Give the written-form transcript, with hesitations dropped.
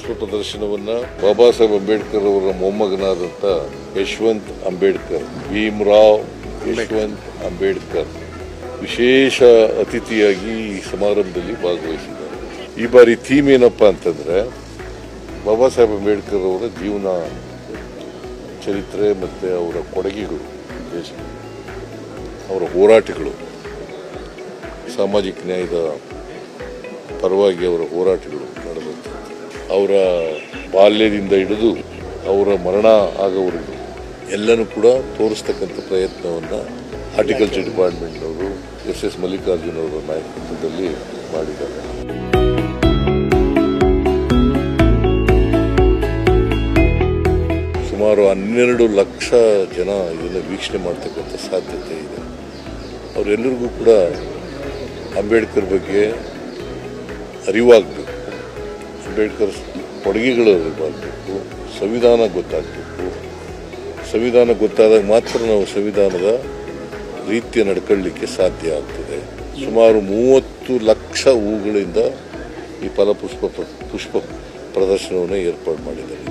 ಫಲಪುಷ್ಪ ಪ್ರದರ್ಶನವನ್ನು ಬಾಬಾ ಸಾಹೇಬ್ ಅಂಬೇಡ್ಕರ್ ಅವರ ಮೊಮ್ಮಗನಾದಂಥ ಯಶವಂತ್ ಅಂಬೇಡ್ಕರ್, ಭೀಮರಾವ್ ಯಶವಂತ್ ಅಂಬೇಡ್ಕರ್ ವಿಶೇಷ ಅತಿಥಿಯಾಗಿ ಈ ಸಮಾರಂಭದಲ್ಲಿ ಭಾಗವಹಿಸಿದ್ದಾರೆ. ಈ ಬಾರಿ ಥೀಮ್ ಏನಪ್ಪಾ ಅಂತಂದ್ರೆ ಬಾಬಾ ಸಾಹೇಬ್ ಅಂಬೇಡ್ಕರ್ ಅವರ ಜೀವನ ಚರಿತ್ರೆ ಮತ್ತು ಅವರ ಕೊಡುಗೆಗಳು, ದೇಶಕ್ಕೆ ಅವರ ಹೋರಾಟಗಳು, ಸಾಮಾಜಿಕ ನ್ಯಾಯದ ಪರವಾಗಿ ಅವರ ಹೋರಾಟಗಳು ನಡೆದಂಥದ್ದು, ಅವರ ಬಾಲ್ಯದಿಂದ ಹಿಡಿದು ಅವರ ಮರಣ ಆಗೋವರೆಗೂ ಎಲ್ಲನೂ ಕೂಡ ತೋರಿಸ್ತಕ್ಕಂಥ ಪ್ರಯತ್ನವನ್ನು ಹಾರ್ಟಿಕಲ್ಚರ್ ಡಿಪಾರ್ಟ್ಮೆಂಟ್ನವರು ಎಸ್ ಮಲ್ಲಿಕಾರ್ಜುನ್ ಅವರ ನಾಯಕತ್ವದಲ್ಲಿ ಮಾಡಿದ್ದಾರೆ. ಸುಮಾರು 12 ಲಕ್ಷ ಜನ ಇದನ್ನು ವೀಕ್ಷಣೆ ಮಾಡ್ತಕ್ಕಂಥ ಸಾಧ್ಯತೆ ಇದೆ. ಅವರೆಲ್ಲರಿಗೂ ಕೂಡ ಅಂಬೇಡ್ಕರ್ ಬಗ್ಗೆ ಅರಿವಾಗಬೇಕು, ಅಂಬೇಡ್ಕರ್ ಕೊಡುಗೆಗಳು ಅರಿವಾಗಬೇಕು, ಸಂವಿಧಾನ ಗೊತ್ತಾಗಬೇಕು. ಸಂವಿಧಾನ ಗೊತ್ತಾದಾಗ ಮಾತ್ರ ನಾವು ಸಂವಿಧಾನದ ರೀತಿಯ ನಡ್ಕೊಳ್ಳಿಕ್ಕೆ ಸಾಧ್ಯ ಆಗ್ತದೆ. ಸುಮಾರು 30 ಲಕ್ಷ ಹೂಗಳಿಂದ ಈ ಫಲಪುಷ್ಪ ಪ್ರದರ್ಶನವನ್ನು ಏರ್ಪಾಡು ಮಾಡಿದ್ದಾರೆ.